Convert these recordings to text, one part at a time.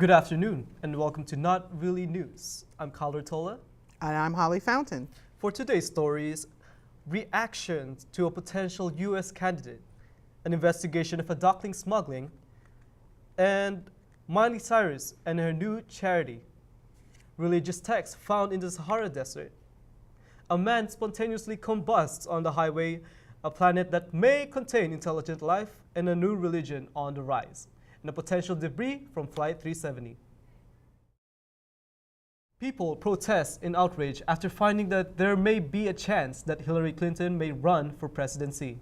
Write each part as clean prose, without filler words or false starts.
Good afternoon, and welcome to Not Really News. I'm Kyle Tola. And I'm Holly Fountain. For today's stories, reactions to a potential U.S. candidate, an investigation of a duckling smuggling, and Miley Cyrus and her new charity, religious texts found in the Sahara Desert. A man spontaneously combusts on the highway, a planet that may contain intelligent life, and a new religion on the rise, and a potential debris from Flight 370. People protest in outrage after finding that there may be a chance that Hillary Clinton may run for presidency.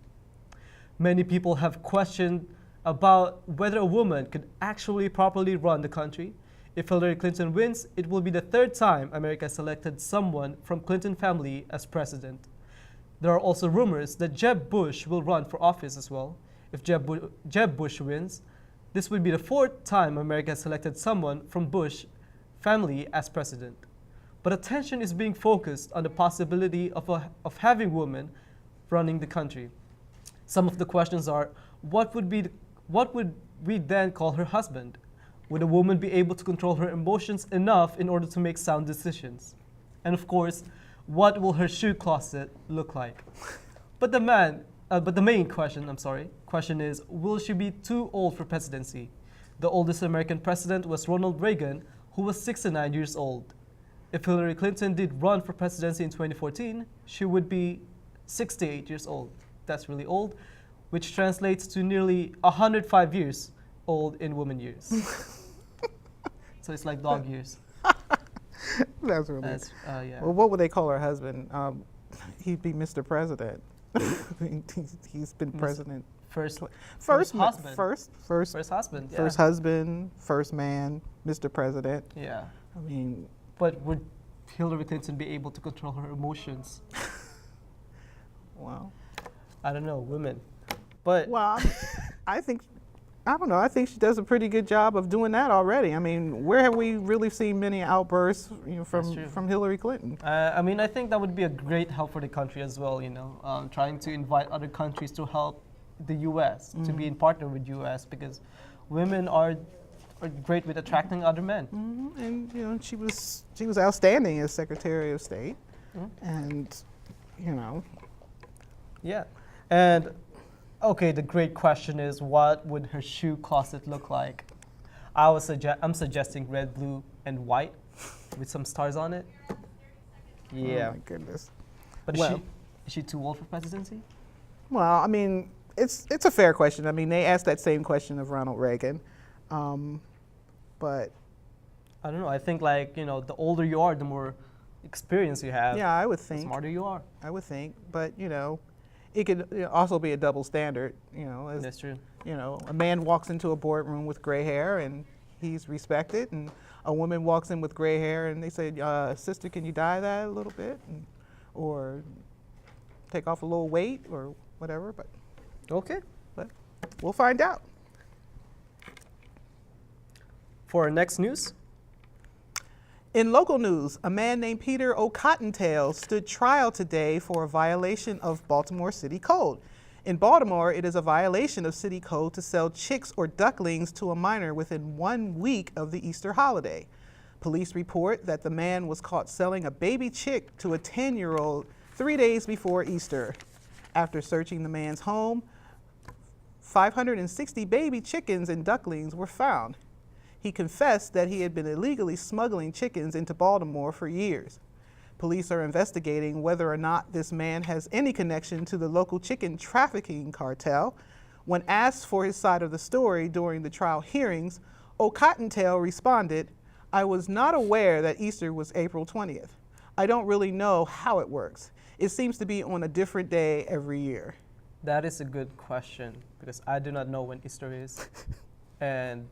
Many people have questioned about whether a woman could actually properly run the country. If Hillary Clinton wins, it will be the third time America selected someone from Clinton family as president. There are also rumors that Jeb Bush will run for office as well. If Jeb Bush wins, this would be the fourth time America has selected someone from Bush family as president. But attention is being focused on the possibility of having women running the country. Some of the questions are, what would we then call her husband? Would a woman be able to control her emotions enough in order to make sound decisions? And of course, what will her shoe closet look like? But the main question is, will she be too old for presidency? The oldest American president was Ronald Reagan, who was 69 years old. If Hillary Clinton did run for presidency in 2014, she would be 68 years old. That's really old, which translates to nearly 105 years old in woman years. So it's like dog years. That's really. Yeah. Well, what would they call her husband? He'd be Mr. President. He's been president. First husband. First husband. Yeah. First husband, first man, Mr. President. Yeah. I mean. But would Hillary Clinton be able to control her emotions? Well. I don't know, women. But. Well, I don't know. I think she does a pretty good job of doing that already. I mean, where have we really seen many outbursts, from Hillary Clinton? I think that would be a great help for the country as well. Trying to invite other countries to help the U.S. to be in partner with U.S. because women are great with attracting other men. And she was outstanding as Secretary of State, and Yeah, and. Okay, the great question is, what would her shoe closet look like? I'm suggesting red, blue, and white with some stars on it. Yeah. Oh my goodness. But is she too old for presidency? Well, I mean, it's a fair question. I mean, they asked that same question of Ronald Reagan, but I don't know. I think the older you are, the more experience you have. Yeah, I would think. The smarter you are. I would think, but it could also be a double standard, That's true. A man walks into a boardroom with gray hair and he's respected, and a woman walks in with gray hair and they say, sister, can you dye that a little bit? Or take off a little weight or whatever, but. Okay. But we'll find out. For our next news. In local news, a man named Peter O'Cottontail stood trial today for a violation of Baltimore City Code. In Baltimore, it is a violation of city code to sell chicks or ducklings to a minor within 1 week of the Easter holiday. Police report that the man was caught selling a baby chick to a 10-year-old 3 days before Easter. After searching the man's home, 560 baby chickens and ducklings were found. He confessed that he had been illegally smuggling chickens into Baltimore for years. Police are investigating whether or not this man has any connection to the local chicken trafficking cartel. When asked for his side of the story during the trial hearings, O'Cottontail responded, "I was not aware that Easter was April 20th. I don't really know how it works. It seems to be on a different day every year." That is a good question because I do not know when Easter is. And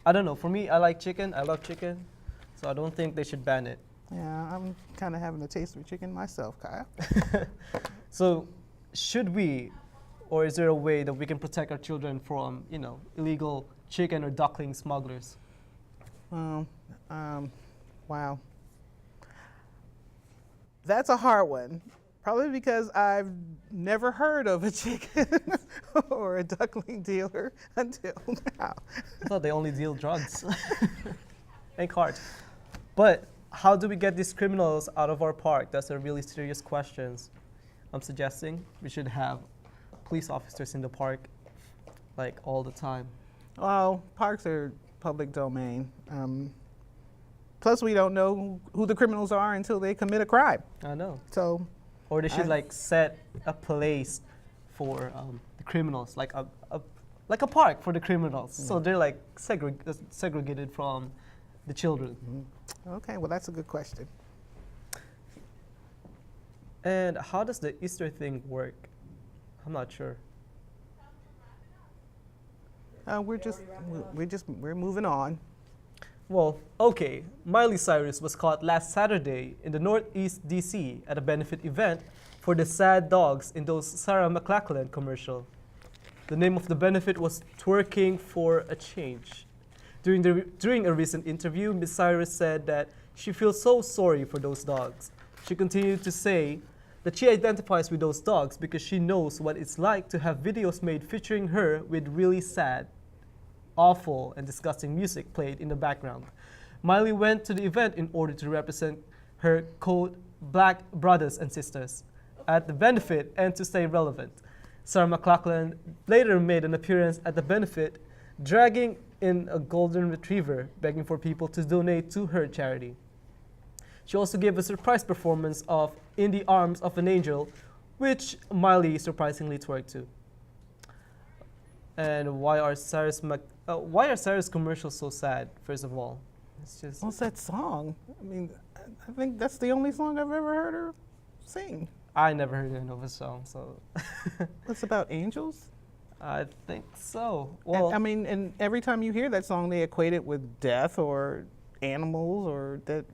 I don't know. For me, I like chicken. I love chicken. So I don't think they should ban it. Yeah, I'm kind of having a taste of chicken myself, Kyle. So should we, or is there a way that we can protect our children from, illegal chicken or duckling smugglers? Wow. That's a hard one. Probably because I've never heard of a chicken or a duckling dealer until now. I thought they only deal drugs and cards. But how do we get these criminals out of our park? That's a really serious question. I'm suggesting we should have police officers in the park like all the time. Well, parks are public domain. Plus, we don't know who the criminals are until they commit a crime. I know. So, Or they should like set a place for the criminals, like a park for the criminals. So they're like segregated from the children. okay, well, that's a good question. And how does the Easter thing work? I'm not sure. We're moving on. Well, okay. Miley Cyrus was caught last Saturday in the Northeast DC at a benefit event for the sad dogs in those Sarah McLachlan commercial. The name of the benefit was Twerking for a Change. During a recent interview, Ms. Cyrus said that she feels so sorry for those dogs. She continued to say that she identifies with those dogs because she knows what it's like to have videos made featuring her with really sad, awful, and disgusting music played in the background. Miley went to the event in order to represent her, quote, black brothers and sisters at the benefit and to stay relevant. Sarah McLachlan later made an appearance at the benefit, dragging in a golden retriever, begging for people to donate to her charity. She also gave a surprise performance of In the Arms of an Angel, which Miley surprisingly twerked to. And why are Cyrus commercials so sad? First of all, it's just What's that song? I mean, I think that's the only song I've ever heard her sing. I never heard the Nova song, so It's about angels? I think so. And, Well, I mean, and every time you hear that song, they equate it with death or animals or that.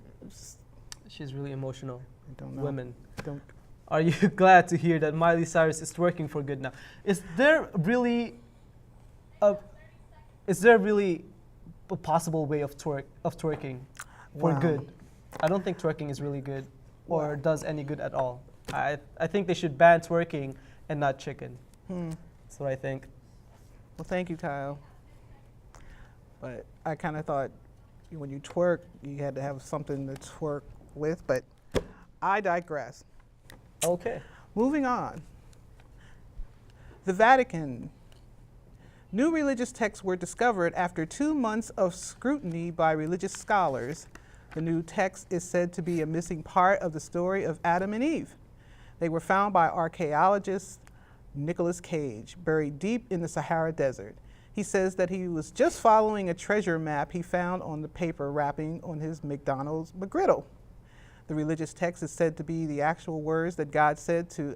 she's really emotional. I don't know. Women. Don't. Are you glad to hear that Miley Cyrus is twerking for good now? Is there really a possible way of twerking for Wow. good? I don't think twerking is really good or Wow. does any good at all. I think they should ban twerking and not chicken. That's what I think. Well, thank you, Kyle. But I kind of thought when you twerk, you had to have something to twerk with, but I digress. Okay. Moving on. The Vatican. New religious texts were discovered after 2 months of scrutiny by religious scholars. The new text is said to be a missing part of the story of Adam and Eve. They were found by archaeologist Nicholas Cage, buried deep in the Sahara Desert. He says that he was just following a treasure map he found on the paper wrapping on his McDonald's McGriddle. The religious text is said to be the actual words that God said to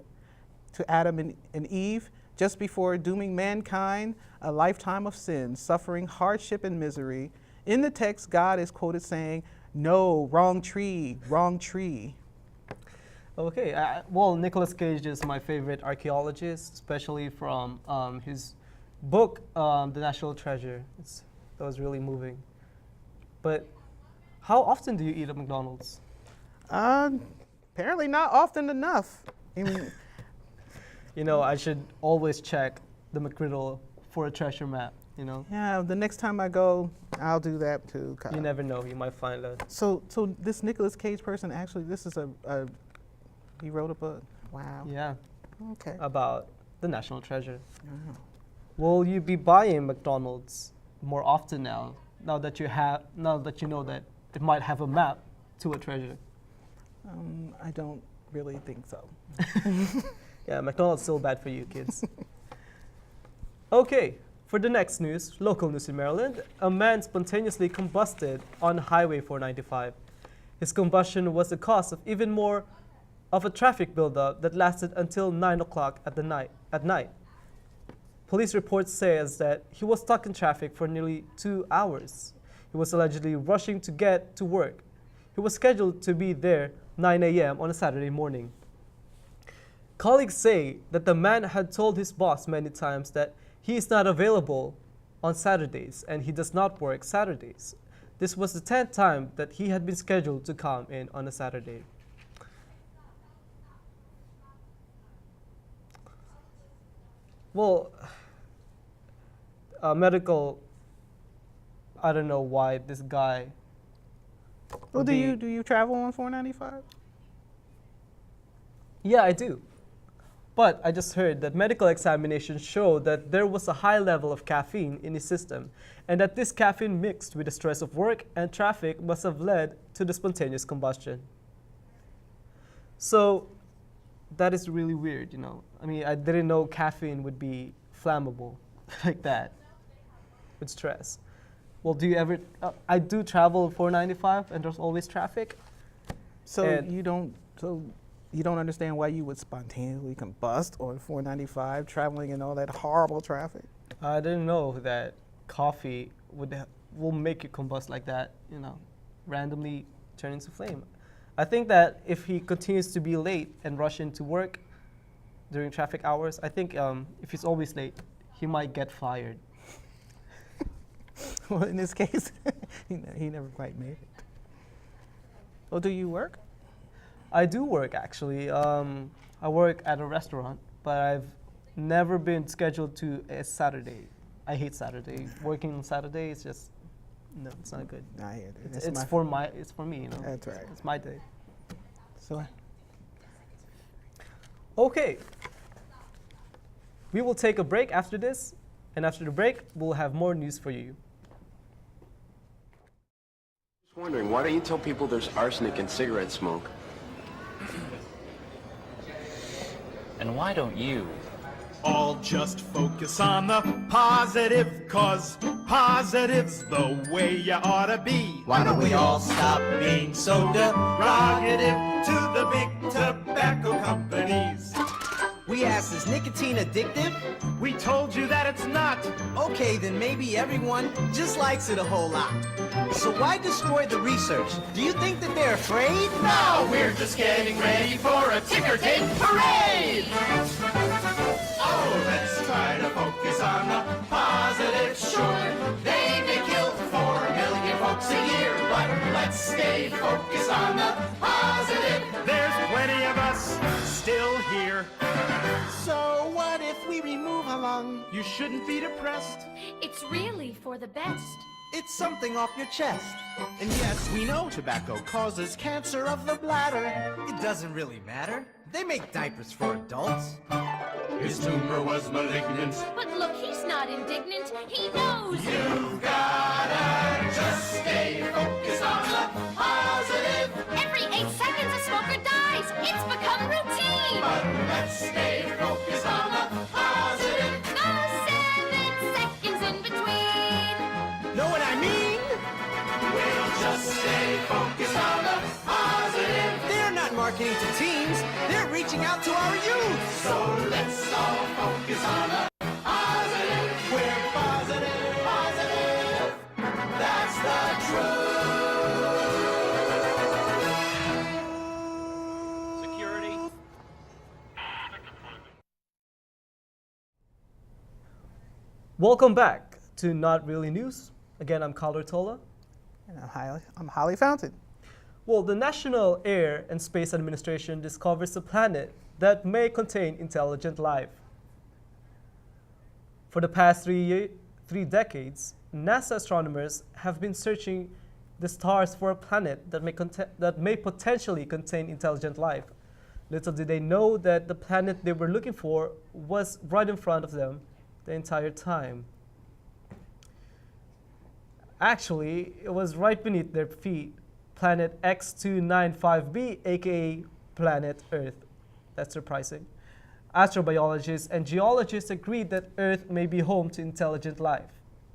Adam and Eve just before dooming mankind a lifetime of sin, suffering, hardship, and misery. In the text, God is quoted saying, "No, wrong tree, wrong tree." Okay. Well, Nicolas Cage is my favorite archaeologist, especially from his book, The National Treasure. That was really moving. But how often do you eat at McDonald's? Apparently not often enough. I mean, You know, I should always check the McGriddle for a treasure map, you know? yeah, the next time I go, I'll do that too, Kyle. You never know, you might find a... So this Nicolas Cage person, actually, this is he wrote a book. Wow. Yeah, Okay. about the National Treasure. Wow. Will you be buying McDonald's more often now that you know that it might have a map to a treasure? I don't really think so. Yeah, McDonald's still bad for you kids. Okay, for the next news, local news in Maryland, a man spontaneously combusted on Highway 495. His combustion was the cause of even more of a traffic buildup that lasted until 9 o'clock at night. Police report says that he was stuck in traffic for nearly 2 hours. He was allegedly rushing to get to work. He was scheduled to be there 9 a.m. on a Saturday morning. Colleagues say that the man had told his boss many times that he is not available on Saturdays and he does not work Saturdays. This was the 10th time that he had been scheduled to come in on a Saturday. Well, medical. I don't know why this guy. Well, do you travel on 495? Yeah, I do. But I just heard that medical examinations show that there was a high level of caffeine in his system, and that this caffeine mixed with the stress of work and traffic must have led to the spontaneous combustion. So that is really weird, you know. I mean, I didn't know caffeine would be flammable like that with stress. Well, do you ever? I do travel 495, and there's always traffic. So And- you don't understand why you would spontaneously combust on 495, traveling in all that horrible traffic. I didn't know that coffee will make you combust like that, you know, randomly turn into flame. I think that if he continues to be late and rush into work during traffic hours, I think if he's always late, he might get fired. Well, in this case, he never quite made it. Well, do you work? I do work actually. I work at a restaurant, but I've never been scheduled to a Saturday. I hate Saturday. Working on Saturday is just no, it's not good. I hear that. It's for me, you know. That's right. It's my day. So, Okay. We will take a break after this, and after the break, we'll have more news for you. Just wondering, why don't you tell people there's arsenic in cigarette smoke? And why don't you? All just focus on the positive, 'cause positive's the way you ought to be. Why don't we all stop being so Prerogative to the big tobacco companies. We asked, is nicotine addictive? We told you that it's not. Okay, then maybe everyone just likes it a whole lot. So why destroy the research? Do you think that they're afraid? Now we're just getting ready for a ticker tape parade. Oh, let's try to focus on the positive. Sure, they may kill 4 million folks a year, but let's stay focused on the positive. There's plenty of us still here. So what if we remove a lung? You shouldn't be depressed. It's really for the best. It's something off your chest. And yes, we know tobacco causes cancer of the bladder. It doesn't really matter. They make diapers for adults. His tumor was malignant. But look, he's not indignant. He knows. You've gotta just stay focused on the positive. Every 8 seconds a smoker dies. It's become routine. But let's stay focused on the positive. No 7 seconds in between. Know what I mean? We'll just stay focused on the positive. They're not marketing to teens. They're reaching out to our youth. So let's all focus on the positive. We're positive, positive. That's the truth. Security. Welcome back to Not Really News. Again, I'm Caller Tola. And I'm Holly Fountain. Well, the National Air and Space Administration discovers a planet that may contain intelligent life. For the past three decades, NASA astronomers have been searching the stars for a planet that may potentially contain intelligent life. Little did they know that the planet they were looking for was right in front of them the entire time. Actually, it was right beneath their feet, planet X295b, aka planet Earth. That's surprising. Astrobiologists and geologists agreed that Earth may be home to intelligent life.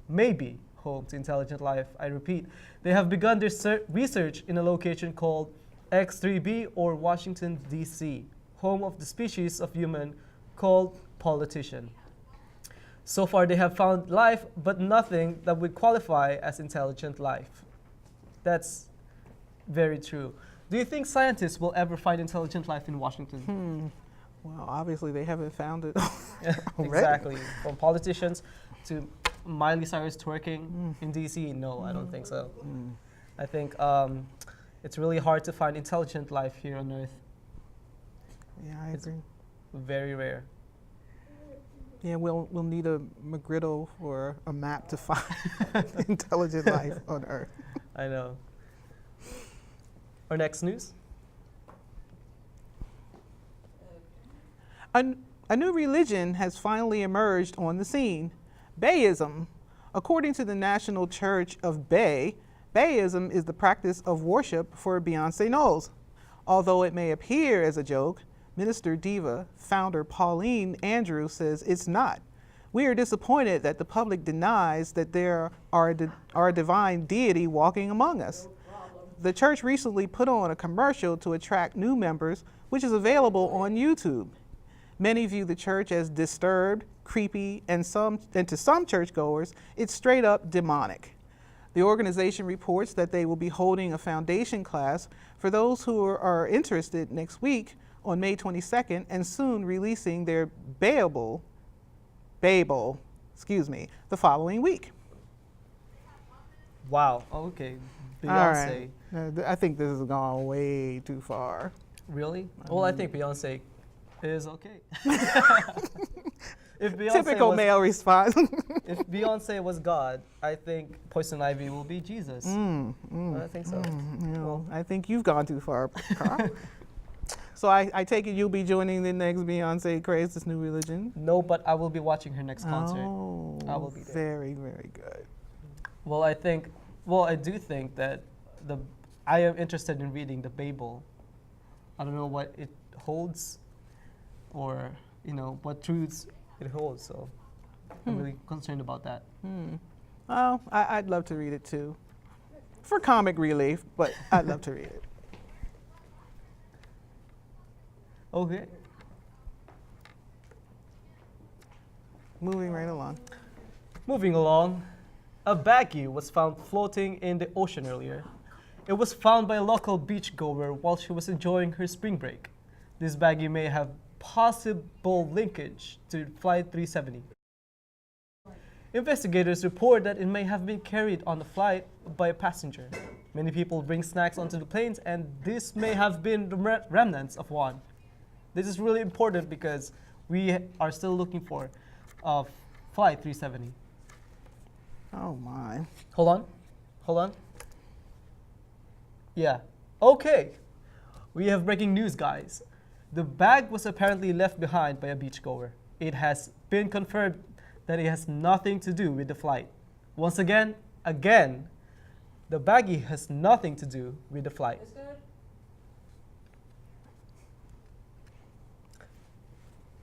Maybe home to intelligent life, I repeat. They have begun their research in a location called X3b, or Washington, D.C., home of the species of human called politician. So far, they have found life, but nothing that would qualify as intelligent life. That's very true. Do you think scientists will ever find intelligent life in Washington? Well, obviously they haven't found it already. Exactly. From politicians to Miley Cyrus twerking in DC, no, I don't think so. I think it's really hard to find intelligent life here on Earth. Yeah, I agree. Very rare. Yeah, we'll need a McGriddle or a map to find intelligent life on Earth. I know. Our next news. A new religion has finally emerged on the scene, Bayism. According to the National Church of Bay, Bayism is the practice of worship for Beyonce Knowles. Although it may appear as a joke, Minister Diva founder Pauline Andrews says it's not. We are disappointed that the public denies that there are a divine deity walking among us. The church recently put on a commercial to attract new members, which is available on YouTube. Many view the church as disturbed, creepy, and to some churchgoers, it's straight up demonic. The organization reports that they will be holding a foundation class for those who are interested next week on May 22nd and soon releasing their Babel, the following week. Wow. Okay. Beyonce. All right. I think this has gone way too far. Really? Well, I think Beyonce is okay. If Beyonce Typical male response. if Beyonce was God, I think Poison Ivy will be Jesus. I think so. Well, I think you've gone too far, Carl. So I take it you'll be joining the next Beyonce craze, this new religion? No, but I will be watching her next concert. Oh, I will be there. Very, very good. Well, I do think that I am interested in reading the Bible. I don't know what it holds, or what truths it holds. So I'm really concerned about that. Well, I'd love to read it too, for comic relief. But I'd love to read it. Okay. Moving right along. Moving along, a baggie was found floating in the ocean earlier. It was found by a local beachgoer while she was enjoying her spring break. This baggie may have possible linkage to Flight 370. Investigators report that it may have been carried on the flight by a passenger. Many people bring snacks onto the planes, and this may have been the remnants of one. This is really important because we are still looking for Flight 370. Oh my. Hold on. Yeah. Okay. We have breaking news, guys. The bag was apparently left behind by a beachgoer. It has been confirmed that it has nothing to do with the flight. Once again, the baggie has nothing to do with the flight.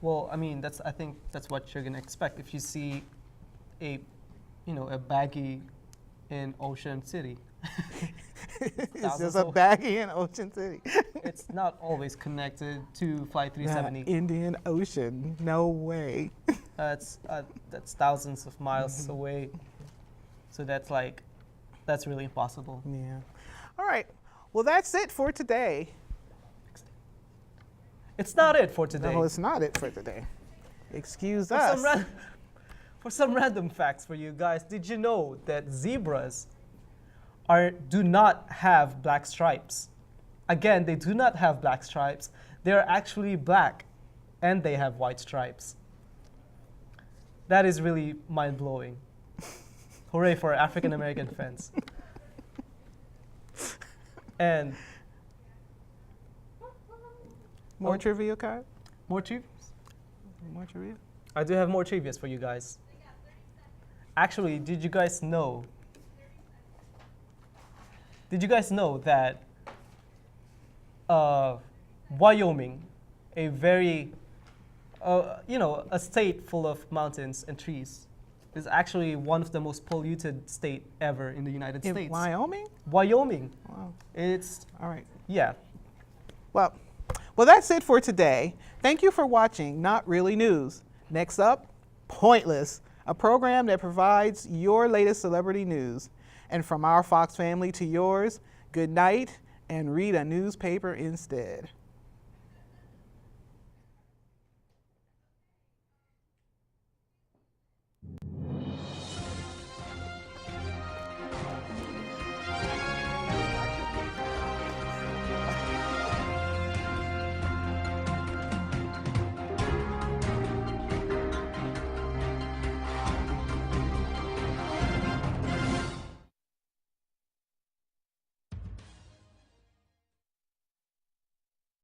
Well, I mean, I think that's what you're gonna expect if you see a baggie in Ocean City. It's just a baggie in Ocean City. It's not always connected to Flight 370. Indian Ocean, no way. That's thousands of miles away. So that's really impossible. Yeah. All right. Well, that's it for today. It's not it for today. No, it's not it for today. Excuse us. For some random facts for you guys, did you know that zebras do not have black stripes? Again, they do not have black stripes. They are actually black, and they have white stripes. That is really mind-blowing. Hooray for African American fans. And more trivia, Kyle? more trivia? More trivia? I do have more trivia for you guys. Actually, did you guys know that Wyoming, a very, a state full of mountains and trees, is actually one of the most polluted state ever in the United In States. Wyoming? Wyoming. Wow. It's, All right. yeah. Well, that's it for today. Thank you for watching Not Really News. Next up, Pointless, a program that provides your latest celebrity news. And from our Fox family to yours, good night and read a newspaper instead.